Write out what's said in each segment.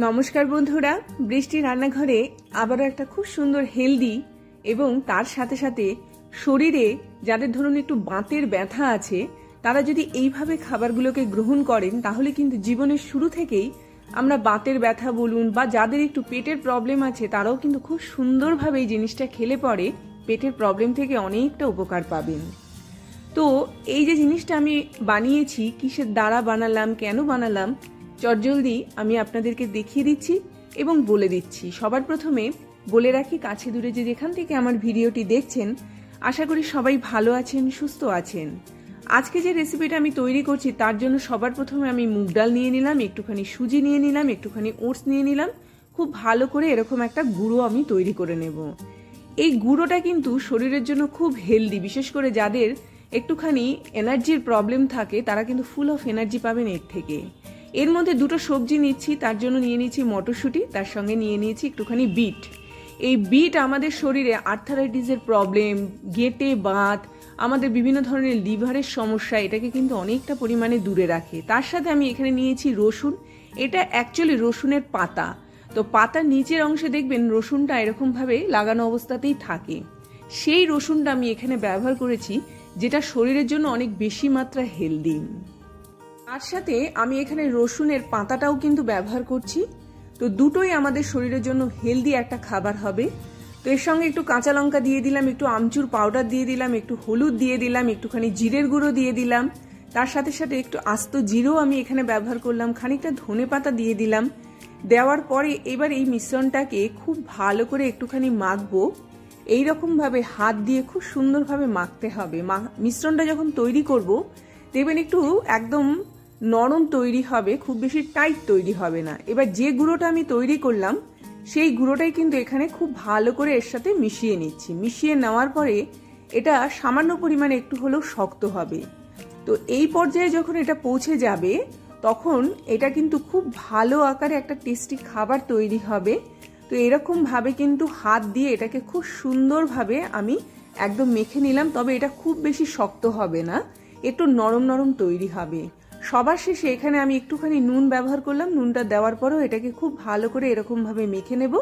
নমস্কার বন্ধুরা, বৃষ্টি রান্নাঘরে আবারও একটা খুব সুন্দর হেলদি এবং তার সাথে সাথে শরীরে যাদের ধরুন একটু বাতের ব্যথা আছে তারা যদি এইভাবে খাবারগুলোকে গ্রহণ করেন তাহলে কিন্তু জীবনের শুরু থেকেই আমরা বাতের ব্যথা বলুন বা যাদের একটু পেটের প্রবলেম আছে তারাও কিন্তু খুব সুন্দরভাবে এই জিনিসটা খেলে পরে পেটের প্রবলেম থেকে অনেকটা উপকার পাবেন। তো এই যে জিনিসটা আমি বানিয়েছি, কিসের দ্বারা বানালাম, কেন বানালাম, চটজলদি আমি আপনাদেরকে দেখিয়ে দিচ্ছি এবং বলে দিচ্ছি। সবার প্রথমে বলে রাখি, কাছে দূরে যে যেখান থেকে আমার ভিডিওটি দেখছেন আশা করি সবাই ভালো আছেন, সুস্থ আছেন। আজকে যে রেসিপিটা আমি তৈরি করছি তার জন্য সবার প্রথমে আমি মুগ ডাল নিয়ে নিলাম, একটুখানি সুজি নিয়ে নিলাম, একটুখানি ওটস নিয়ে নিলাম। খুব ভালো করে এরকম একটা গুঁড়ো আমি তৈরি করে নেব। এই গুঁড়োটা কিন্তু শরীরের জন্য খুব হেলদি, বিশেষ করে যাদের একটুখানি এনার্জির প্রবলেম থাকে তারা কিন্তু ফুল অফ এনার্জি পাবেন এর থেকে। এর মধ্যে দুটো সবজি নিচ্ছি, তার জন্য নিয়ে নিয়েছি মটরশুঁটি, তার সঙ্গে নিয়ে নিয়েছি একটুখানি বিট। এই বিট আমাদের শরীরে আর্থারাইটিসের প্রবলেম, গেটে বাত, আমাদের বিভিন্ন ধরনের লিভারের সমস্যা, এটাকে কিন্তু অনেকটা পরিমাণে দূরে রাখে। তার সাথে আমি এখানে নিয়েছি রসুন। এটা অ্যাকচুয়ালি রসুনের পাতা। তো পাতার নিচের অংশে দেখবেন রসুনটা এরকমভাবে লাগানো অবস্থাতেই থাকে। সেই রসুনটা আমি এখানে ব্যবহার করেছি, যেটা শরীরের জন্য অনেক বেশি মাত্রা হেলদি। তার সাথে আমি এখানে রসুনের পাতাটাও কিন্তু ব্যবহার করছি। তো দুটোই আমাদের শরীরের জন্য হেলদি একটা খাবার হবে। তো এর সঙ্গে একটু কাঁচা লঙ্কা দিয়ে দিলাম, একটু আমচুর পাউডার দিয়ে দিলাম, একটু হলুদ দিয়ে দিলাম, একটুখানি জিরের গুঁড়ো দিয়ে দিলাম। তার সাথে সাথে একটু আস্ত জিরেও আমি এখানে ব্যবহার করলাম, খানিকটা ধনে পাতা দিয়ে দিলাম। দেওয়ার পরে এবার এই মিশ্রণটাকে খুব ভালো করে একটুখানি মাখবো। এইরকমভাবে হাত দিয়ে খুব সুন্দরভাবে মাখতে হবে। মিশ্রণটা যখন তৈরি করব দেখবেন একটু একদম নরম তৈরি হবে, খুব বেশি টাইট তৈরি হবে না। এবার যে গুঁড়োটা আমি তৈরি করলাম সেই গুঁড়োটাই কিন্তু এখানে খুব ভালো করে এর সাথে মিশিয়ে নিচ্ছি। মিশিয়ে নেওয়ার পরে এটা সামান্য পরিমাণে একটু হলেও শক্ত হবে। তো এই পর্যায়ে যখন এটা পৌঁছে যাবে তখন এটা কিন্তু খুব ভালো আকারে একটা টেস্টি খাবার তৈরি হবে। তো এরকমভাবে কিন্তু হাত দিয়ে এটাকে খুব সুন্দরভাবে আমি একদম মেখে নিলাম। তবে এটা খুব বেশি শক্ত হবে না, একটু নরম নরম তৈরি হবে। সবার শেষে এখানে আমি একটুখানি নুন ব্যবহার করলাম। নুনটা দেওয়ার পরেও এটাকে খুব ভালো করে এরকমভাবে মেখে নেব।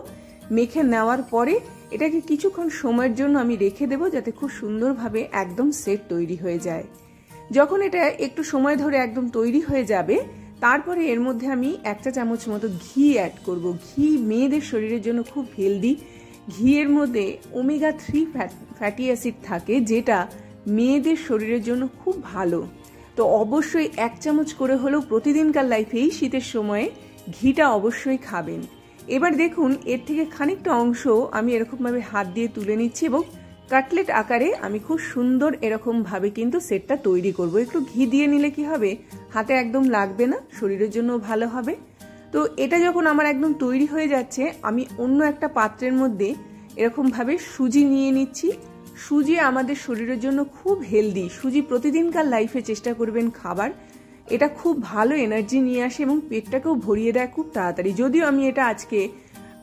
মেখে নেওয়ার পরে এটাকে কিছুক্ষণ সময়ের জন্য আমি রেখে দেব, যাতে খুব সুন্দরভাবে একদম সেট তৈরি হয়ে যায়। যখন এটা একটু সময় ধরে একদম তৈরি হয়ে যাবে তারপরে এর মধ্যে আমি 1 চা চামচ মতো ঘি অ্যাড করব। ঘি মেয়েদের শরীরের জন্য খুব হেলদি। ঘিয়ের মধ্যে ওমেগা 3 ফ্যাটি অ্যাসিড থাকে, যেটা মেয়েদের শরীরের জন্য খুব ভালো। তো অবশ্যই 1 চামচ করে হলেও প্রতিদিনকার লাইফে এই শীতের সময়ে ঘিটা অবশ্যই খাবেন। এবার দেখুন এর থেকে খানিকটা অংশ আমি এরকমভাবে হাত দিয়ে তুলে নিচ্ছি এবং কাটলেট আকারে আমি খুব সুন্দর এরকমভাবে কিন্তু সেটটা তৈরি করব। একটু ঘি দিয়ে নিলে কি হবে, হাতে একদম লাগবে না, শরীরের জন্য ভালো হবে। তো এটা যখন আমার একদম তৈরি হয়ে যাচ্ছে আমি অন্য একটা পাত্রের মধ্যে এরকমভাবে সুজি নিয়ে নিচ্ছি। সুজি আমাদের শরীরের জন্য খুব হেলদি। সুজি প্রতিদিনকার লাইফে চেষ্টা করবেন খাবার। এটা খুব ভালো এনার্জি নিয়ে আসে এবং পেটটাকেও ভরিয়ে দেয় খুব তাড়াতাড়ি। যদিও আমি এটা আজকে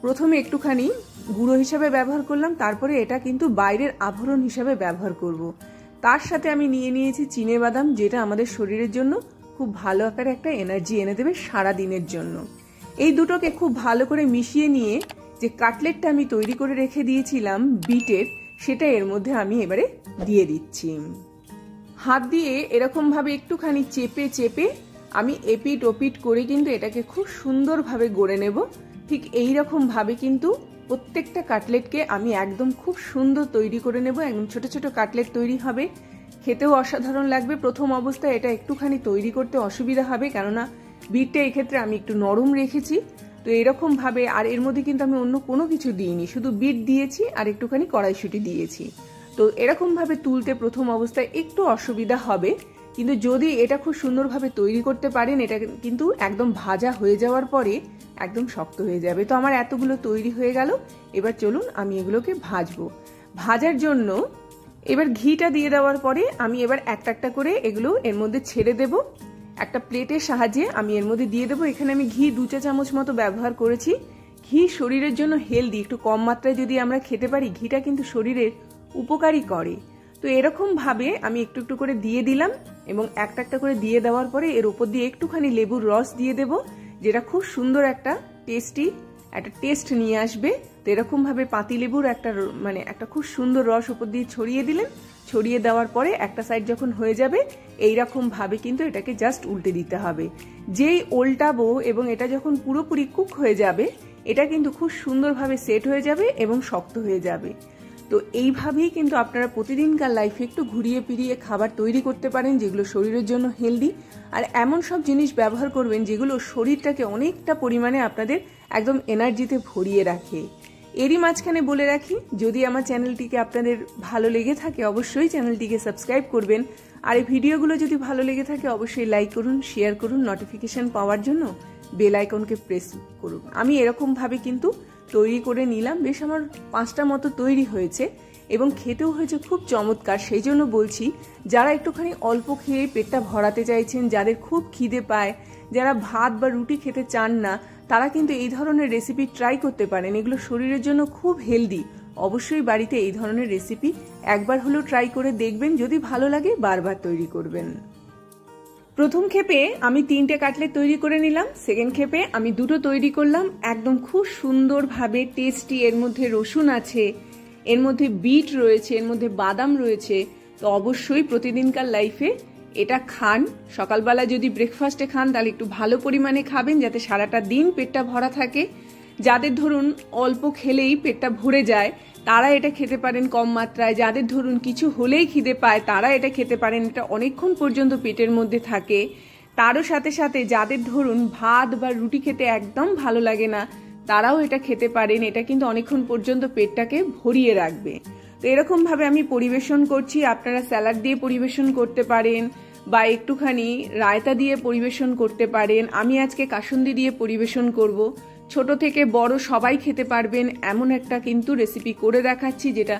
প্রথমে একটুখানি গুঁড়ো হিসাবে ব্যবহার করলাম, তারপরে এটা কিন্তু বাইরের আভরণ হিসাবে ব্যবহার করব। তার সাথে আমি নিয়ে নিয়েছি চিনেবাদাম, যেটা আমাদের শরীরের জন্য খুব ভালো আকারে একটা এনার্জি এনে দেবে সারা দিনের জন্য। এই দুটোকে খুব ভালো করে মিশিয়ে নিয়ে যে কাটলেটটা আমি তৈরি করে রেখে দিয়েছিলাম বিটের, সেটা এর মধ্যে আমি এবারে দিয়ে দিচ্ছি। হাত দিয়ে এরকমভাবে একটুখানি চেপে চেপে আমি এপিট ওপিট করে কিন্তু এটাকে খুব সুন্দরভাবে গড়ে নেব। ঠিক এইরকম ভাবে কিন্তু প্রত্যেকটা কাটলেটকে আমি একদম খুব সুন্দর তৈরি করে নেব। একদম ছোট ছোট কাটলেট তৈরি হবে, খেতেও অসাধারণ লাগবে। প্রথম অবস্থায় এটা একটুখানি তৈরি করতে অসুবিধা হবে, কেননা বিটটা এক্ষেত্রে আমি একটু নরম রেখেছি। তো এরকম ভাবে, আর এর মধ্যে কিন্তু আমি অন্য কোনো কিছু দিইনি, শুধু বিট দিয়েছি আর একটুখানি কড়াইশুঁটি দিয়েছি। তো এরকম ভাবে তুলতে প্রথম অবস্থায় একটু অসুবিধা হবে, কিন্তু যদি এটা খুব সুন্দরভাবে তৈরি করতে পারেন এটা কিন্তু একদম ভাজা হয়ে যাওয়ার পরে একদম শক্ত হয়ে যাবে। তো আমার এতগুলো তৈরি হয়ে গেল। এবার চলুন আমি এগুলোকে ভাজবো। ভাজার জন্য এবার ঘিটা দিয়ে দেওয়ার পরে আমি এবার একটা একটা করে এগুলো এর মধ্যে ছেড়ে দেব। একটা প্লেটের সাহায্যে আমি এর মধ্যে দিয়ে দেবো। এখানে আমি ঘি 2 চা চামচ মতো ব্যবহার করেছি। ঘি শরীরের জন্য হেলদি, একটু কম মাত্রায় যদি আমরা খেতে পারি ঘিটা কিন্তু শরীরের উপকারী করে। তো এরকম ভাবে আমি একটু একটু করে দিয়ে দিলাম এবং একটা একটা করে দিয়ে দেওয়ার পরে এর উপর দিয়ে একটুখানি লেবুর রস দিয়ে দেব, যেটা খুব সুন্দর একটা টেস্টি একটা টেস্ট নিয়ে আসবে। তো এরকমভাবে পাতিলেবুর একটা খুব সুন্দর রস উপর দিয়ে ছড়িয়ে দিলেন। ছড়িয়ে দেওয়ার পরে একটা সাইড যখন হয়ে যাবে এইরকম ভাবে কিন্তু এটাকে জাস্ট উল্টে দিতে হবে। যেই উল্টাবো এবং এটা যখন পুরোপুরি কুক হয়ে যাবে এটা কিন্তু খুব সুন্দরভাবে সেট হয়ে যাবে এবং শক্ত হয়ে যাবে। তো এইভাবেই কিন্তু আপনারা প্রতিদিনকার লাইফে একটু ঘুরিয়ে ফিরিয়ে খাবার তৈরি করতে পারেন যেগুলো শরীরের জন্য হেলদি, আর এমন সব জিনিস ব্যবহার করবেন যেগুলো শরীরটাকে অনেকটা পরিমাণে আপনাদের একদম এনার্জিতে ভরিয়ে রাখে। এরই মাঝখানে বলে রাখি, যদি আমার চ্যানেলটিকে আপনাদের ভালো লেগে থাকে অবশ্যই চ্যানেলটিকে সাবস্ক্রাইব করবেন, আর এই ভিডিওগুলো যদি ভালো লেগে থাকে অবশ্যই লাইক করুন, শেয়ার করুন, নোটিফিকেশন পাওয়ার জন্য বেল আইকনকে প্রেস করুন। আমি এরকমভাবে কিন্তু তৈরি করে নিলাম, বেশ আমার 5টা মতো তৈরি হয়েছে এবং খেতেও হয়েছে খুব চমৎকার। সেই জন্য বলছি, যারা একটুখানি অল্প খেয়ে পেটটা ভরাতে চাইছেন, যাদের খুব খিদে পায়, যারা ভাত বা রুটি খেতে চান না, তারা কিন্তু এই ধরনের রেসিপি ট্রাই করতে পারেন। এগুলো শরীরের জন্য খুব হেলদি। অবশ্যই বাড়িতে এই ধরনের রেসিপি একবার হলেও ট্রাই করে দেখবেন, যদি ভালো লাগে বারবার তৈরি করবেন। প্রথম ক্ষেপে আমি 3টে কাটলেট তৈরি করে নিলাম, সেকেন্ড ক্ষেপে আমি 2টো তৈরি করলাম, একদম খুব সুন্দরভাবে টেস্টি। এর মধ্যে রসুন আছে, এর মধ্যে বিট রয়েছে, এর মধ্যে বাদাম রয়েছে। তো অবশ্যই প্রতিদিনকার লাইফে এটা খান। সকালবেলা যদি ব্রেকফাস্টে খান তাহলে একটু ভালো পরিমাণে খাবেন যাতে সারাটা দিন পেটটা ভরা থাকে। যাদের ধরুন অল্প খেলেই পেটটা ভরে যায় তারা এটা খেতে পারেন কম মাত্রায়। যাদের ধরুন কিছু হলেই খিদে পায় তারা এটা খেতে পারেন, এটা অনেকক্ষণ পর্যন্ত পেটের মধ্যে থাকে। তারও সাথে সাথে যাদের ধরুন ভাত বা রুটি খেতে একদম ভালো লাগে না তারাও এটা খেতে পারেন, এটা কিন্তু অনেকক্ষণ পর্যন্ত পেটটাকে ভরিয়ে রাখবে। তো এরকমভাবে আমি পরিবেশন করছি। আপনারা স্যালাড দিয়ে পরিবেশন করতে পারেন বা একটুখানি রায়তা দিয়ে পরিবেশন করতে পারেন। আমি আজকে কাসুন্দি দিয়ে পরিবেশন করব। ছোট থেকে বড় সবাই খেতে পারবেন এমন একটা কিন্তু রেসিপি করে দেখাচ্ছি, যেটা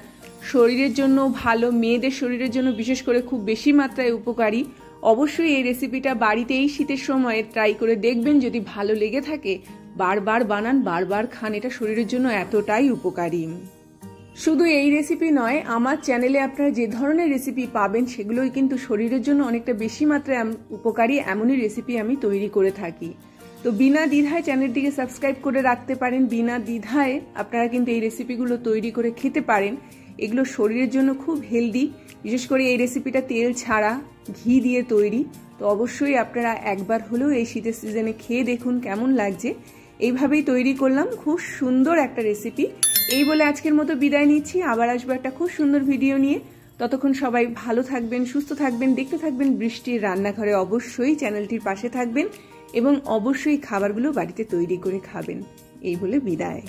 শরীরের জন্য ভালো, মেয়েদের শরীরের জন্য বিশেষ করে খুব বেশি মাত্রায় উপকারী। অবশ্যই এই রেসিপিটা বাড়িতে এই শীতের সময়ে ট্রাই করে দেখবেন, যদি ভালো লেগে থাকে বারবার বানান, বারবার খান, এটা শরীরের জন্য এতটাই উপকারী। শুধু এই রেসিপি নয়, আমার চ্যানেলে আপনারা যে ধরনের রেসিপি পাবেন সেগুলোই কিন্তু শরীরের জন্য অনেকটা বেশি মাত্রায় উপকারী, এমনই রেসিপি আমি তৈরি করে থাকি। তো বিনা দ্বিধায় চ্যানেলটিকে সাবস্ক্রাইব করে রাখতে পারেন। বিনা দ্বিধায় আপনারা কিন্তু এই রেসিপিগুলো তৈরি করে খেতে পারেন। এগুলো শরীরের জন্য খুব হেলদি। বিশেষ করে এই রেসিপিটা তেল ছাড়া ঘি দিয়ে তৈরি। তো অবশ্যই আপনারা একবার হলেও এই শীতের সিজনে খেয়ে দেখুন কেমন লাগছে। এইভাবেই তৈরি করলাম খুব সুন্দর একটা রেসিপি। এই বলে আজকের মতো বিদায় নিচ্ছি, আবার আসবো একটা খুব সুন্দর ভিডিও নিয়ে। ততক্ষণ সবাই ভালো থাকবেন, সুস্থ থাকবেন, দেখতে থাকবেন বৃষ্টির রান্নাঘরে। অবশ্যই চ্যানেলটির পাশে থাকবেন এবং অবশ্যই খাবারগুলো বাড়িতে তৈরি করে খাবেন। এই বলে বিদায়।